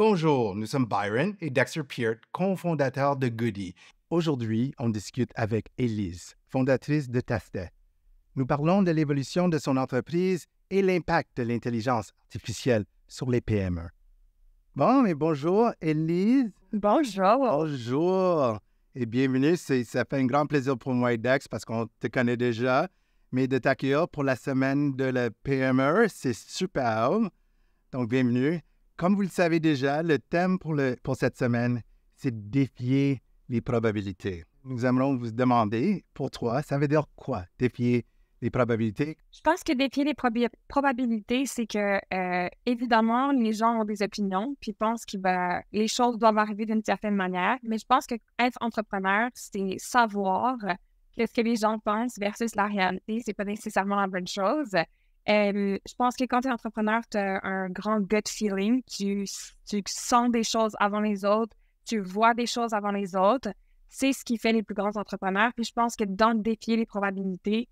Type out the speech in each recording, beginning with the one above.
Bonjour, nous sommes Byron et Dexter Peart, cofondateurs de Goody. Aujourd'hui, on discute avec Élise, fondatrice de Tastet. Nous parlons de l'évolution de son entreprise et l'impact de l'intelligence artificielle sur les PME. Bon, mais bonjour, Élise. Bonjour. Bonjour et bienvenue. Ça fait un grand plaisir pour moi et Dex parce qu'on te connaît déjà, mais de t'accueillir pour la semaine de la PME, c'est super. Donc, bienvenue. Comme vous le savez déjà, le thème pour cette semaine, c'est défier les probabilités. Nous aimerons vous demander, pour toi, ça veut dire quoi, défier les probabilités? Je pense que défier les probabilités, c'est que, évidemment, les gens ont des opinions, puis pensent que les choses doivent arriver d'une certaine manière, mais je pense que être entrepreneur, c'est savoir ce que les gens pensent versus la réalité, c'est pas nécessairement la bonne chose. Je pense que quand tu es entrepreneur, tu as un grand gut feeling, tu sens des choses avant les autres, tu vois des choses avant les autres. C'est ce qui fait les plus grands entrepreneurs. Puis je pense que dans défier les probabilités,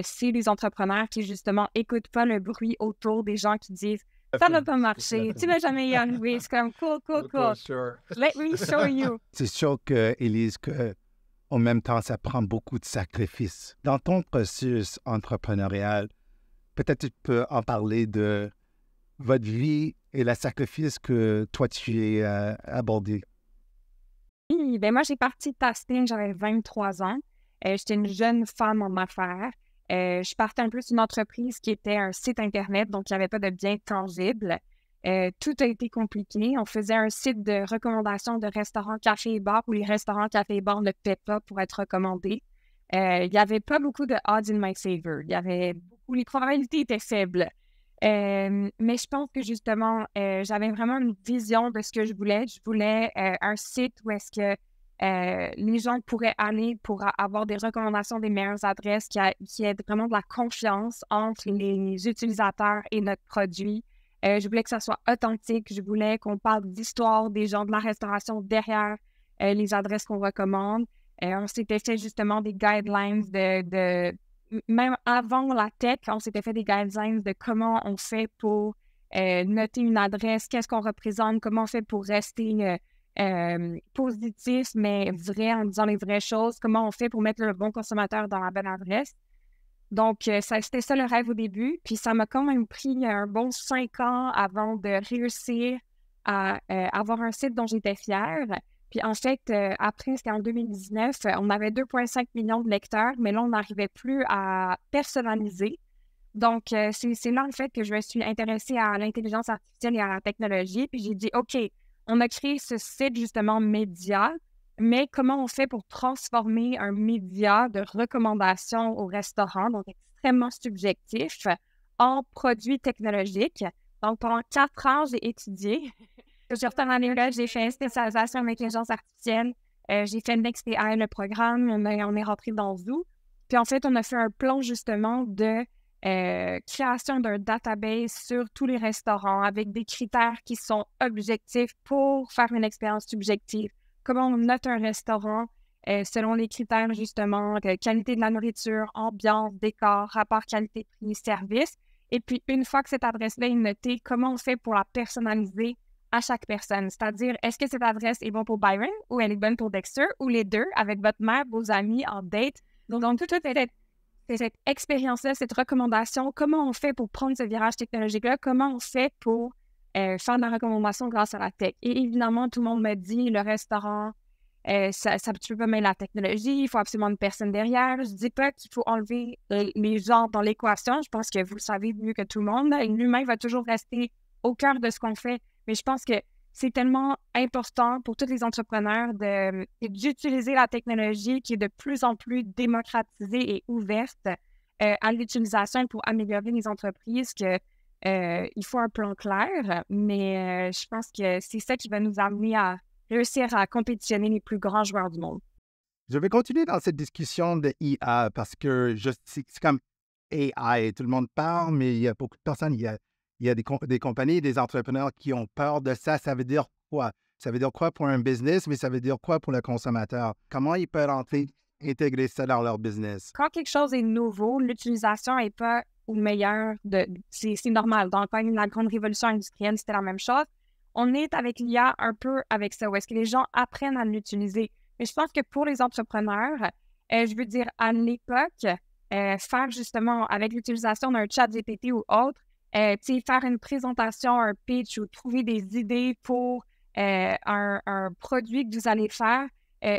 c'est les entrepreneurs qui, justement, n'écoutent pas le bruit autour des gens qui disent « ça ne va pas marcher, tu ne vas jamais y arriver ». C'est comme « cool, Sure. let me show you ». C'est sûr que, Élise, en même temps, ça prend beaucoup de sacrifices. Dans ton processus entrepreneurial, peut-être tu peux en parler de votre vie et le sacrifice que toi, tu as abordé. Oui, moi, j'ai parti de Tasting, j'avais 23 ans. J'étais une jeune femme en affaires. Je partais un peu d'une entreprise qui était un site Internet, donc il n'y avait pas de biens tangibles. Tout a été compliqué. On faisait un site de recommandation de restaurants, cafés et bars où les restaurants, cafés et bars ne paient pas pour être recommandés. Il n'y avait pas beaucoup de odds in my favor. Les probabilités étaient faibles. Mais je pense que justement, j'avais vraiment une vision de ce que je voulais. Je voulais un site où est-ce que les gens pourraient aller pour avoir des recommandations des meilleures adresses, qui ait vraiment de la confiance entre les utilisateurs et notre produit. Je voulais que ça soit authentique. Je voulais qu'on parle d'histoire des gens de la restauration derrière les adresses qu'on recommande. On s'était fait justement des guidelines même avant la tech, on s'était fait des guidelines de comment on fait pour noter une adresse, qu'est-ce qu'on représente, comment on fait pour rester positif, mais vrai, en disant les vraies choses, comment on fait pour mettre le bon consommateur dans la bonne adresse. Donc, c'était ça le rêve au début, puis ça m'a quand même pris un bon 5 ans avant de réussir à avoir un site dont j'étais fière. Puis en fait, après, c'était en 2019, on avait 2,5 millions de lecteurs, mais là, on n'arrivait plus à personnaliser. Donc, c'est là, en fait, que je me suis intéressée à l'intelligence artificielle et à la technologie. Puis j'ai dit, OK, on a créé ce site, justement, média, mais comment on fait pour transformer un média de recommandation au restaurant, donc extrêmement subjectif, en produit technologique? Donc, pendant 4 ans, j'ai étudié. Je suis retournée à l'école, j'ai fait une spécialisation en intelligence artificielle. J'ai fait NextAI, le programme. On est rentré dans Zoo. Puis en fait, on a fait un plan justement de création d'un database sur tous les restaurants avec des critères qui sont objectifs pour faire une expérience subjective. Comment on note un restaurant selon les critères justement, qualité de la nourriture, ambiance, décor, rapport qualité-prix, service. Et puis, une fois que cette adresse-là est notée, comment on fait pour la personnaliser à chaque personne? C'est-à-dire, est-ce que cette adresse est bonne pour Byron ou elle est bonne pour Dexter ou les deux avec votre mère, vos amis en date? Donc toute cette expérience-là, cette recommandation, comment on fait pour prendre ce virage technologique-là? Comment on fait pour faire de la recommandation grâce à la tech? Et évidemment, tout le monde me dit, le restaurant, tu peux pas mettre la technologie, il faut absolument une personne derrière. Je dis pas qu'il faut enlever les gens dans l'équation. Je pense que vous le savez mieux que tout le monde. L'humain va toujours rester au cœur de ce qu'on fait. Mais je pense que c'est tellement important pour tous les entrepreneurs d'utiliser la technologie qui est de plus en plus démocratisée et ouverte à l'utilisation pour améliorer les entreprises que il faut un plan clair. Mais je pense que c'est ça qui va nous amener à réussir à compétitionner les plus grands joueurs du monde. Je vais continuer dans cette discussion de IA parce que c'est comme AI, tout le monde parle, mais il y a beaucoup de personnes, il y a des compagnies, des entrepreneurs qui ont peur de ça. Ça veut dire quoi? Ça veut dire quoi pour un business, mais ça veut dire quoi pour le consommateur? Comment ils peuvent intégrer ça dans leur business? Quand quelque chose est nouveau, l'utilisation n'est pas au meilleur. C'est normal. Dans la grande révolution industrielle, c'était la même chose. on est avec l'IA un peu avec ça, où est-ce que les gens apprennent à l'utiliser. Mais je pense que pour les entrepreneurs, je veux dire, à l'époque, faire justement avec l'utilisation d'un chat GPT ou autre, tu sais, faire une présentation, un pitch ou trouver des idées pour un produit que vous allez faire,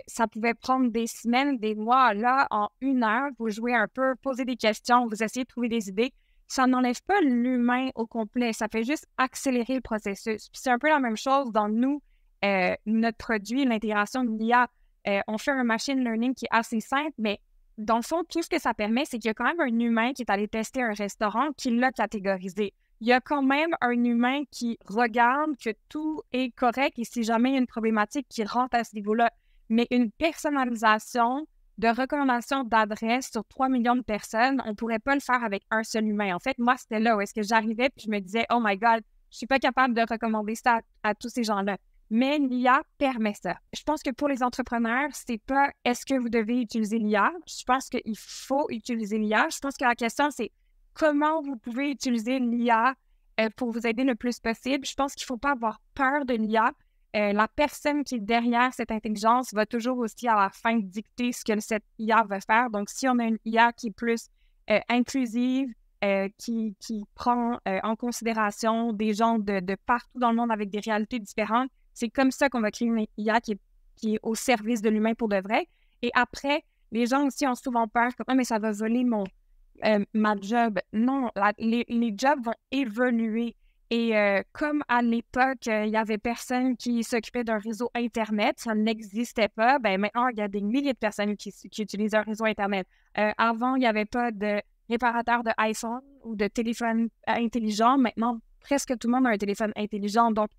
ça pouvait prendre des semaines, des mois. Là, en 1 heure, vous jouez un peu, posez des questions, vous essayez de trouver des idées. Ça n'enlève pas l'humain au complet, ça fait juste accélérer le processus. Puis c'est un peu la même chose dans nous, notre produit, l'intégration de l'IA. On fait un machine learning qui est assez simple, mais dans le fond, tout ce que ça permet, c'est qu'il y a quand même un humain qui est allé tester un restaurant qui l'a catégorisé. Il y a quand même un humain qui regarde que tout est correct et si jamais il y a une problématique qui rentre à ce niveau-là. Mais une personnalisation de recommandation d'adresse sur 3 millions de personnes, on ne pourrait pas le faire avec un seul humain. En fait, moi, c'était là où est-ce que j'arrivais et je me disais « Oh my God, je ne suis pas capable de recommander ça à tous ces gens-là. » Mais l'IA permet ça. Je pense que pour les entrepreneurs, c'est pas est-ce que vous devez utiliser l'IA. Je pense qu'il faut utiliser l'IA. Je pense que la question, c'est comment vous pouvez utiliser l'IA pour vous aider le plus possible. Je pense qu'il ne faut pas avoir peur de l'IA. La personne qui est derrière cette intelligence va toujours aussi à la fin dicter ce que cette IA va faire. Donc, si on a une IA qui est plus inclusive, qui prend en considération des gens de partout dans le monde avec des réalités différentes, c'est comme ça qu'on va créer une IA qui est au service de l'humain pour de vrai. Et après, les gens aussi ont souvent peur comme « Ah, mais ça va voler ma job. » Non, les jobs vont évoluer. Et comme à l'époque, il n'y avait personne qui s'occupait d'un réseau Internet, ça n'existait pas, ben maintenant, il y a des milliers de personnes qui utilisent un réseau Internet. Avant, il n'y avait pas de réparateur de iPhone ou de téléphone intelligent. Maintenant, presque tout le monde a un téléphone intelligent. Donc,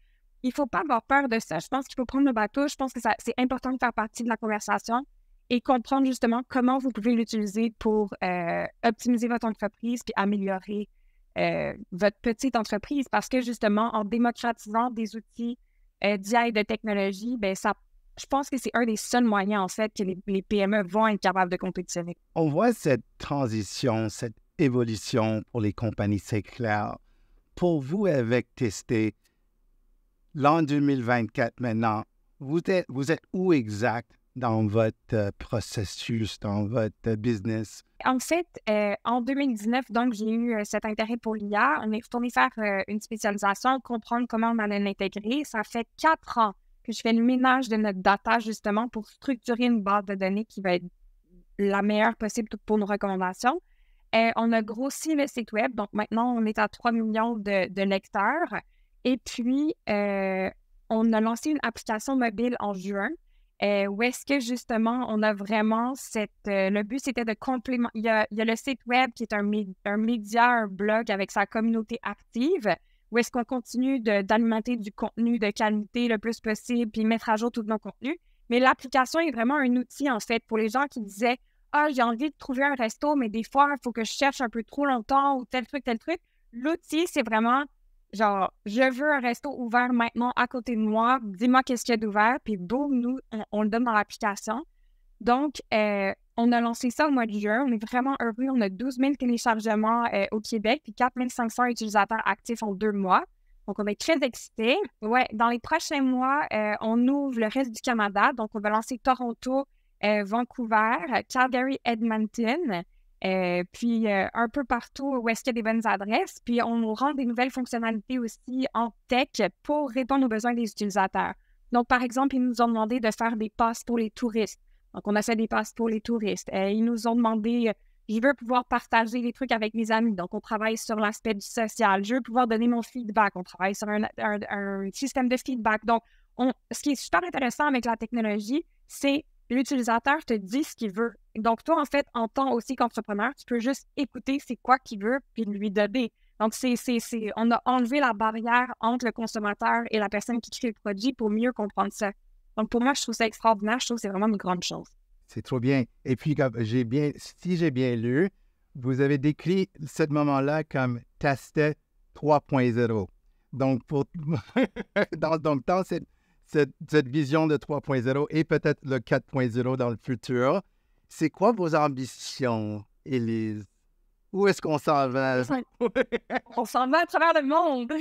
il ne faut pas avoir peur de ça. Je pense qu'il faut prendre le bateau. Je pense que c'est important de faire partie de la conversation et comprendre justement comment vous pouvez l'utiliser pour optimiser votre entreprise puis améliorer votre petite entreprise. Parce que justement, en démocratisant des outils d'IA et de technologie, ben je pense que c'est un des seuls moyens, en fait, que les PME vont être capables de compétitionner. On voit cette transition, cette évolution pour les compagnies, c'est clair. Pour vous, avec Testé, l'an 2024 maintenant, vous êtes où exact dans votre processus, dans votre business? En fait, en 2019, donc, j'ai eu cet intérêt pour l'IA. On est retourné faire une spécialisation, comprendre comment on allait l'intégrer. Ça fait 4 ans que je fais le ménage de notre data, justement, pour structurer une base de données qui va être la meilleure possible pour nos recommandations. On a grossi le site web. Donc, maintenant, on est à 3 millions de lecteurs. Et puis, on a lancé une application mobile en juin. Où est-ce que, justement, on a vraiment le but, c'était de complémenter. Il y a le site web qui est un média, un blog avec sa communauté active, où est-ce qu'on continue d'alimenter du contenu de qualité le plus possible, puis mettre à jour tous nos contenus. Mais l'application est vraiment un outil, en fait, pour les gens qui disaient « Ah, j'ai envie de trouver un resto, mais des fois, il faut que je cherche un peu trop longtemps ou tel truc, tel truc. » L'outil, c'est vraiment genre, je veux un resto ouvert maintenant à côté de moi. Dis-moi qu'est-ce qu'il y a d'ouvert. Puis boum, nous, on le donne dans l'application. Donc, on a lancé ça au mois de juin. On est vraiment heureux. On a 12 000 téléchargements au Québec puis 4 500 utilisateurs actifs en 2 mois. Donc, on est très excités. Ouais, dans les prochains mois, on ouvre le reste du Canada. Donc, on va lancer Toronto, Vancouver, Calgary, Edmonton. Puis un peu partout où est-ce qu'il y a des bonnes adresses. Puis on rend des nouvelles fonctionnalités aussi en tech pour répondre aux besoins des utilisateurs. Donc, par exemple, ils nous ont demandé de faire des passes pour les touristes. Donc, on a fait des passes pour les touristes. Ils nous ont demandé, je veux pouvoir partager les trucs avec mes amis. Donc, on travaille sur l'aspect du social. Je veux pouvoir donner mon feedback. On travaille sur un système de feedback. Donc, ce qui est super intéressant avec la technologie, c'est l'utilisateur te dit ce qu'il veut. Donc, toi, en fait, en tant aussi qu'entrepreneur, tu peux juste écouter c'est quoi qu'il veut puis lui donner. Donc, on a enlevé la barrière entre le consommateur et la personne qui crée le produit pour mieux comprendre ça. Donc, pour moi, je trouve ça extraordinaire. Je trouve que c'est vraiment une grande chose. C'est trop bien. Et puis, si j'ai bien lu, vous avez décrit ce moment-là comme Testé 3.0. Donc, dans cette vision de 3.0 et peut-être le 4.0 dans le futur, c'est quoi vos ambitions, Élise? Où est-ce qu'on s'en va? On s'en va à travers le monde.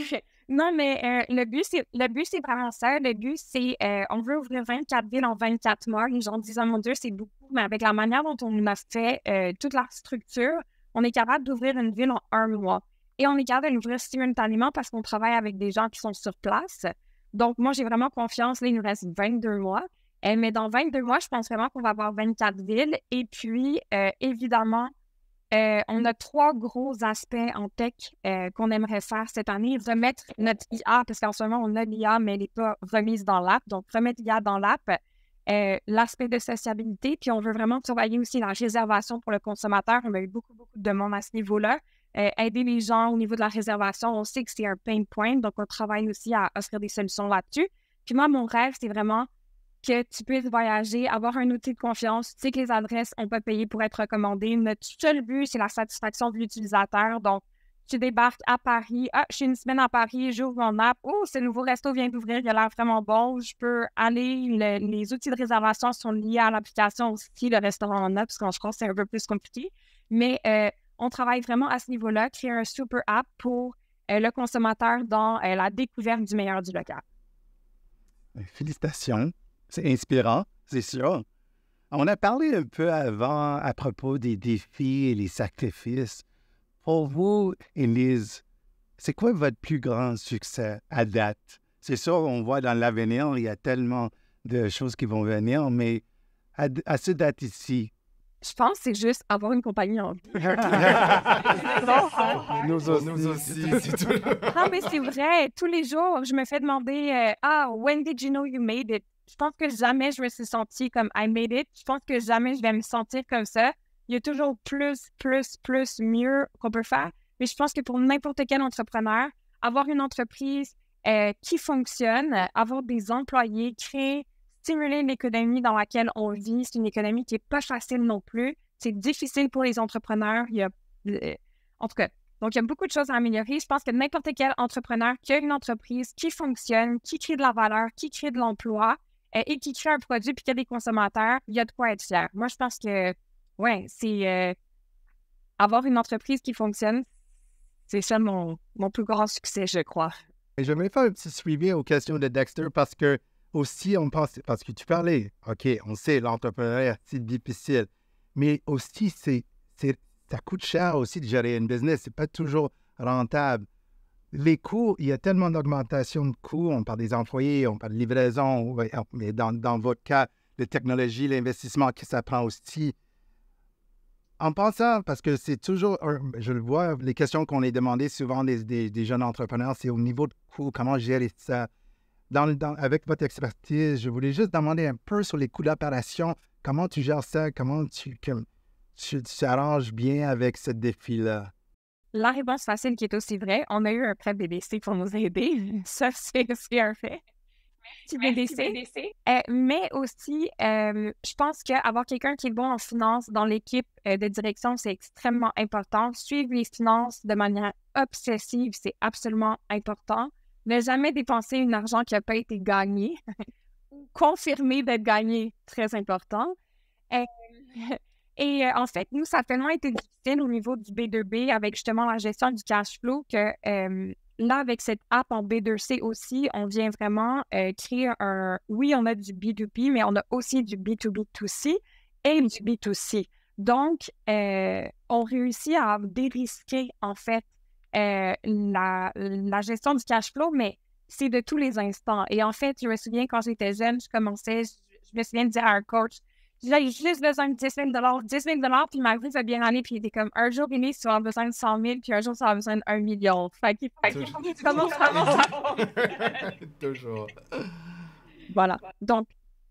Non, mais le but, c'est vraiment ça. Le but, c'est on veut ouvrir 24 villes en 24 mois. Les gens disent, oh mon Dieu, c'est beaucoup, mais avec la manière dont on a fait toute la structure, on est capable d'ouvrir une ville en 1 mois. Et on est capable de l'ouvrir simultanément parce qu'on travaille avec des gens qui sont sur place. Donc, moi, j'ai vraiment confiance. Là, il nous reste 22 mois. Mais dans 22 mois, je pense vraiment qu'on va avoir 24 villes. Et puis, évidemment, on a 3 gros aspects en tech qu'on aimerait faire cette année. Remettre notre IA, parce qu'en ce moment, on a l'IA, mais elle n'est pas remise dans l'app. Donc, remettre l'IA dans l'app, l'aspect de sociabilité, puis on veut vraiment travailler aussi la réservation pour le consommateur. On a eu beaucoup, beaucoup de demandes à ce niveau-là. Aider les gens au niveau de la réservation, on sait que c'est un pain point, donc on travaille aussi à offrir des solutions là-dessus. Puis moi, mon rêve, c'est vraiment que tu puisses voyager, avoir un outil de confiance. Tu sais que les adresses n'ont pas payé pour être recommandées. Notre seul but, c'est la satisfaction de l'utilisateur. Donc, tu débarques à Paris. Ah, je suis une semaine à Paris, j'ouvre mon app. Oh, ce nouveau resto vient d'ouvrir, il a l'air vraiment bon. Je peux aller. Les outils de réservation sont liés à l'application aussi, le restaurant en app, parce qu'en France, c'est un peu plus compliqué. Mais on travaille vraiment à ce niveau-là, créer un super app pour le consommateur dans la découverte du meilleur du local. Félicitations. C'est inspirant, c'est sûr. On a parlé un peu avant à propos des défis et les sacrifices. Pour vous, Élise, c'est quoi votre plus grand succès à date? C'est sûr, on voit dans l'avenir, il y a tellement de choses qui vont venir, mais à ce date ici. Je pense que c'est juste avoir une compagnie en vie. Nous aussi. Non, mais c'est vrai. Tous les jours, je me fais demander when did you know you made it? Je pense que jamais je me suis sentie comme I made it. Je pense que jamais je vais me sentir comme ça. Il y a toujours plus mieux qu'on peut faire. Mais je pense que pour n'importe quel entrepreneur, avoir une entreprise qui fonctionne, avoir des employés, stimuler l'économie dans laquelle on vit, c'est une économie qui n'est pas facile non plus. C'est difficile pour les entrepreneurs. En tout cas, donc il y a beaucoup de choses à améliorer. Je pense que n'importe quel entrepreneur qui a une entreprise qui fonctionne, qui crée de la valeur, qui crée de l'emploi et qui crée un produit puis qui a des consommateurs, il y a de quoi être fier. Moi, je pense que, c'est avoir une entreprise qui fonctionne, c'est ça mon plus grand succès, je crois. Et j'aimerais faire un petit suivi aux questions de Dexter parce que aussi, on pense, parce que tu parlais, OK, on sait, l'entrepreneuriat, c'est difficile, mais aussi, ça coûte cher aussi de gérer une business. C'est pas toujours rentable. Les coûts, il y a tellement d'augmentation de coûts. On parle des employés, on parle de livraison, mais dans votre cas, de technologie, l'investissement que ça prend aussi. En pensant, parce que c'est toujours, je le vois, les questions qu'on est demandées souvent des jeunes entrepreneurs, c'est au niveau de coûts, comment gérer ça. Avec votre expertise, je voulais juste demander un peu sur les coûts d'opération. Comment tu gères ça? Comment tu t'arranges bien avec ce défi-là? La réponse facile qui est aussi vraie, on a eu un prêt BDC pour nous aider. Ça, c'est un fait. Merci BDC. Mais aussi, je pense qu'avoir quelqu'un qui est bon en finance dans l'équipe de direction, c'est extrêmement important. Suivre les finances de manière obsessive, c'est absolument important. Ne jamais dépenser un argent qui n'a pas été gagné ou confirmer d'être gagné, très important. Et en fait, nous, ça a tellement été difficile au niveau du B2B avec justement la gestion du cash flow que là, avec cette app en B2C aussi, on vient vraiment créer oui, on a du B2B, mais on a aussi du B2B2C et du B2C. Donc, on réussit à dérisquer, en fait, la gestion du cash flow, mais c'est de tous les instants. Et en fait, je me souviens quand j'étais jeune, je me souviens de dire à un coach, j'ai juste besoin de 10 000 puis ma vie va bien aller, puis il était comme, un jour, Émilie, tu vas avoir besoin de 100 000, puis un jour, tu vas avoir besoin de 1 million. Fait qu'il commence vraiment. Toujours. Voilà. Donc,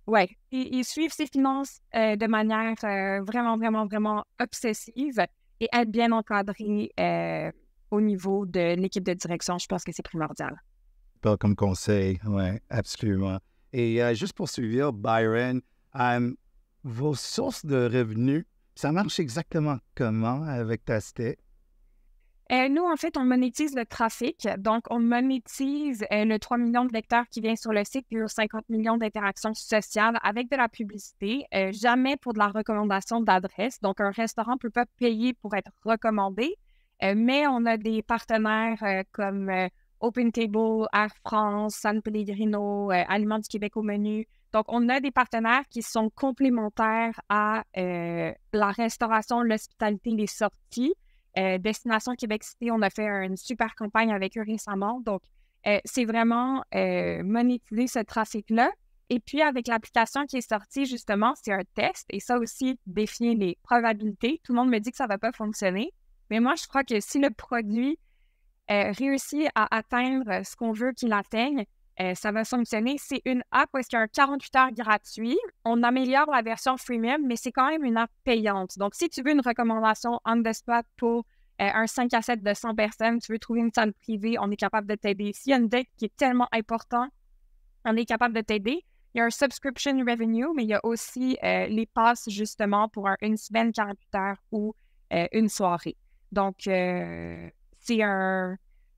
ouais, ils suivent ses finances de manière vraiment, vraiment, vraiment obsessive et être bien encadré au niveau de l'équipe de direction. Je pense que c'est primordial. Pas comme conseil, oui, absolument. Et juste pour suivre, Byron, vos sources de revenus, ça marche exactement comment avec Tastet? Nous, en fait, on monétise le trafic. Donc, on monétise le 3 millions de lecteurs qui viennent sur le site puis 50 millions d'interactions sociales avec de la publicité. Jamais pour de la recommandation d'adresse. Donc, un restaurant ne peut pas payer pour être recommandé. Mais on a des partenaires comme Open Table, Air France, San Pellegrino, Aliments du Québec au menu. Donc, on a des partenaires qui sont complémentaires à la restauration, l'hospitalité, les sorties. Destination Québec City, on a fait une super campagne avec eux récemment. Donc, c'est vraiment monétiser ce trafic-là. Et puis, avec l'application qui est sortie, justement, c'est un test. Et ça aussi, définir les probabilités. Tout le monde me dit que ça ne va pas fonctionner. Mais moi, je crois que si le produit réussit à atteindre ce qu'on veut qu'il atteigne, ça va fonctionner. C'est une app où il y a un 48 heures gratuit. On améliore la version freemium, mais c'est quand même une app payante. Donc, si tu veux une recommandation on the spot pour un 5 à 7 de 100 personnes, tu veux trouver une salle privée, on est capable de t'aider. S'il y a une dette qui est tellement importante, on est capable de t'aider. Il y a un subscription revenue, mais il y a aussi les passes justement pour une semaine, 48 heures ou une soirée. Donc, c'est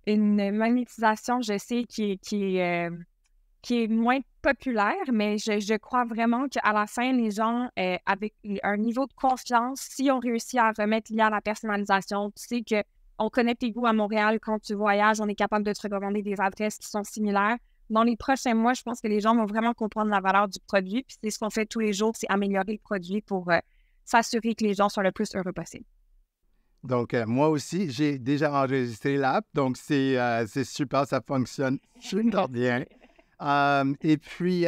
une monétisation, je sais, qui est moins populaire, mais je crois vraiment qu'à la fin, les gens, avec un niveau de confiance, si on réussit à remettre lié à la personnalisation, tu sais qu'on connaît tes goûts à Montréal, quand tu voyages, on est capable de te recommander des adresses qui sont similaires. Dans les prochains mois, je pense que les gens vont vraiment comprendre la valeur du produit, puis c'est ce qu'on fait tous les jours, c'est améliorer le produit pour s'assurer que les gens soient le plus heureux possible. Donc, moi aussi, j'ai déjà enregistré l'app, donc c'est super, ça fonctionne super bien. Et puis,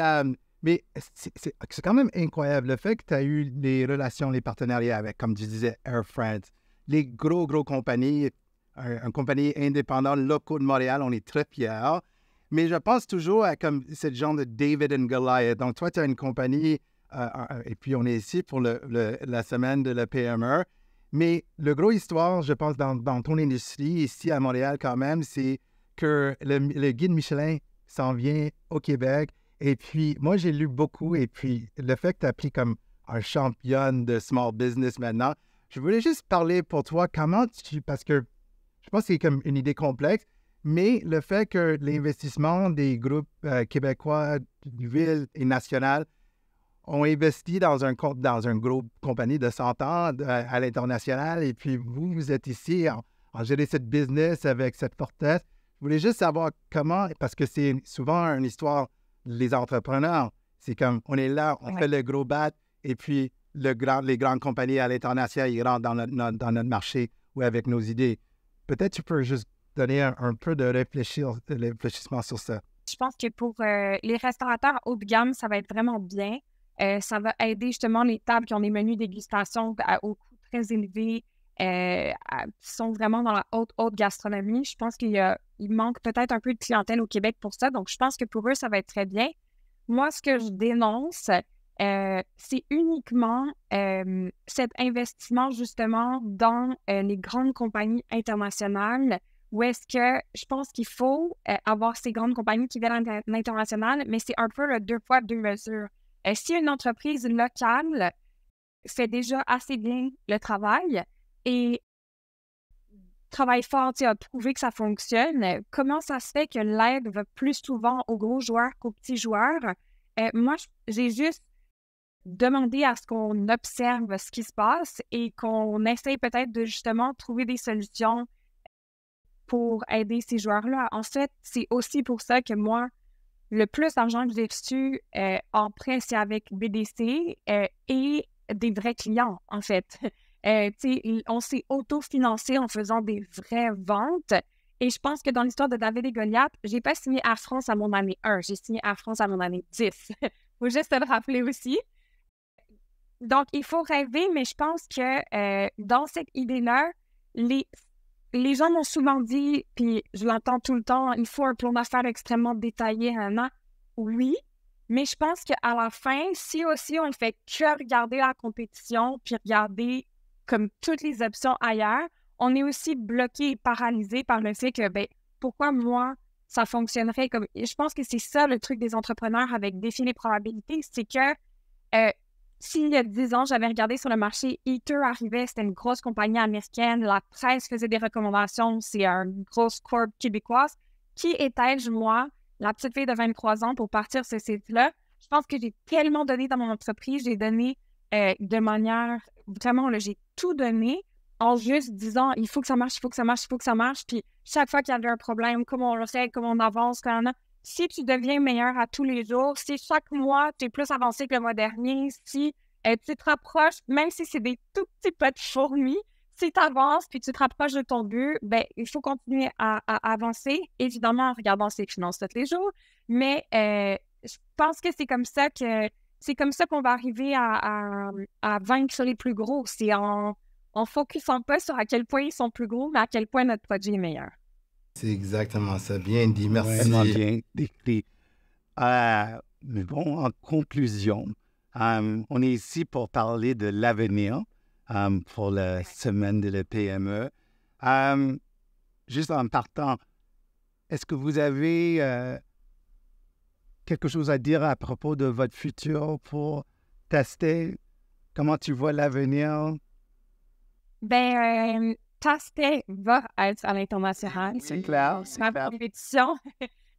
mais c'est quand même incroyable le fait que tu as eu les relations, les partenariats avec, comme tu disais, Air France, les gros compagnies, une compagnie indépendante, locaux de Montréal, on est très fiers. Mais je pense toujours à comme ce genre de David and Goliath. Donc, toi, tu as une compagnie, et puis on est ici pour la semaine de la PME. Mais le gros histoire, je pense, dans ton industrie, ici à Montréal quand même, c'est que le guide Michelin s'en vient au Québec. Et puis, moi, j'ai lu beaucoup. Et puis, le fait que tu as pris comme un championne de small business maintenant, je voulais juste parler pour toi, parce que je pense que c'est comme une idée complexe, mais le fait que l'investissement des groupes québécois, villes et nationales ont investi dans un gros compagnie de 100 ans à l'international, et puis vous êtes ici en gérer cette business avec cette fortesse. Je voulais juste savoir comment, parce que c'est souvent une histoire des entrepreneurs. C'est comme, on est là, on fait le gros bat, et puis les grandes compagnies à l'international, ils rentrent dans notre marché ou avec nos idées. Peut-être tu peux juste donner un peu de réfléchissement sur ça. Je pense que pour les restaurateurs haut de gamme, ça va être vraiment bien. Ça va aider justement les tables qui ont des menus dégustation au coût très élevé, qui sont vraiment dans la haute gastronomie. Je pense qu'il manque peut-être un peu de clientèle au Québec pour ça. Donc, je pense que pour eux, ça va être très bien. Moi, ce que je dénonce, c'est uniquement cet investissement justement dans les grandes compagnies internationales, où est-ce que je pense qu'il faut avoir ces grandes compagnies qui viennent à l'international, mais c'est un peu le 2 poids, 2 mesures. Si une entreprise locale fait déjà assez bien le travail et travaille fort, a prouvé que ça fonctionne, comment ça se fait que l'aide va plus souvent aux gros joueurs qu'aux petits joueurs? Moi, j'ai juste demandé à ce qu'on observe ce qui se passe et qu'on essaye peut-être de justement trouver des solutions pour aider ces joueurs-là. En fait, c'est aussi pour ça que moi, le plus d'argent que j'ai reçu en prêt, c'est avec BDC et des vrais clients, en fait. On s'est autofinancé en faisant des vraies ventes. Et je pense que dans l'histoire de David et Goliath, je n'ai pas signé Air France à mon année 1, j'ai signé Air France à mon année 10. Il faut juste le rappeler aussi. Donc, il faut rêver, mais je pense que dans cette idée-là, les gens m'ont souvent dit, puis je l'entends tout le temps, il faut un plan d'affaires extrêmement détaillé, oui, mais je pense qu'à la fin, si aussi on ne fait que regarder la compétition, puis regarder comme toutes les options ailleurs, on est aussi bloqué et paralysé par le fait que, pourquoi moi, ça fonctionnerait comme... Je pense que c'est ça le truc des entrepreneurs avec Défi les probabilités, c'est que s'il y a 10 ans, j'avais regardé sur le marché, Eater arrivait, c'était une grosse compagnie américaine, la presse faisait des recommandations, c'est une grosse corp québécoise. Qui étais-je, moi, la petite fille de 23 ans, pour partir ce site-là? Je pense que j'ai tellement donné dans mon entreprise, j'ai donné de manière, vraiment, là, j'ai tout donné en juste disant, il faut que ça marche, il faut que ça marche, il faut que ça marche. Puis chaque fois qu'il y avait un problème, comment on le règle, comment on avance, si tu deviens meilleur à tous les jours, si chaque mois, tu es plus avancé que le mois dernier, si tu te rapproches, même si c'est des tout petits pas de fourmis, si tu avances puis tu te rapproches de ton but, ben, il faut continuer à avancer, évidemment en regardant ses finances tous les jours, mais je pense que c'est comme ça qu'on va arriver à vaincre les plus gros. C'est en focusant pas sur à quel point ils sont plus gros, mais à quel point notre produit est meilleur. C'est exactement ça. Bien dit. Merci. Vraiment bien décrit. Mais bon, en conclusion, on est ici pour parler de l'avenir pour la semaine de la PME. Juste en partant, est-ce que vous avez quelque chose à dire à propos de votre futur pour tester? Comment tu vois l'avenir? Ben, Tastet va être à l'international. Oui, c'est clair. Compétition.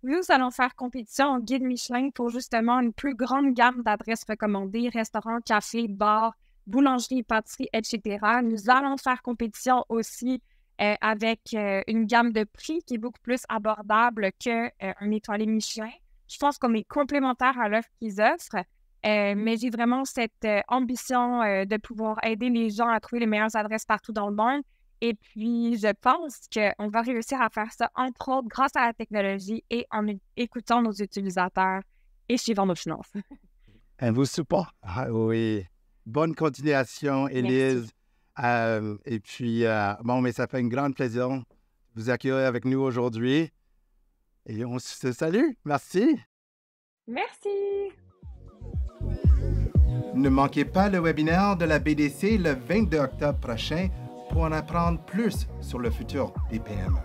Nous allons faire compétition au Guide Michelin pour justement une plus grande gamme d'adresses recommandées, restaurants, cafés, bars, boulangeries, pâtisseries, etc. Nous allons faire compétition aussi avec une gamme de prix qui est beaucoup plus abordable qu'un étoilé Michelin. Je pense qu'on est complémentaires à l'offre qu'ils offrent, mais j'ai vraiment cette ambition de pouvoir aider les gens à trouver les meilleures adresses partout dans le monde. Et puis, je pense qu'on va réussir à faire ça, entre autres, grâce à la technologie et en écoutant nos utilisateurs et suivant nos finances. Un vous support. Ah oui. Bonne continuation, Élise. Et puis, mais ça fait un grand plaisir de vous accueillir avec nous aujourd'hui. Et on se salue. Merci. Merci. Ne manquez pas le webinaire de la BDC le 22 octobre prochain pour en apprendre plus sur le futur des PME.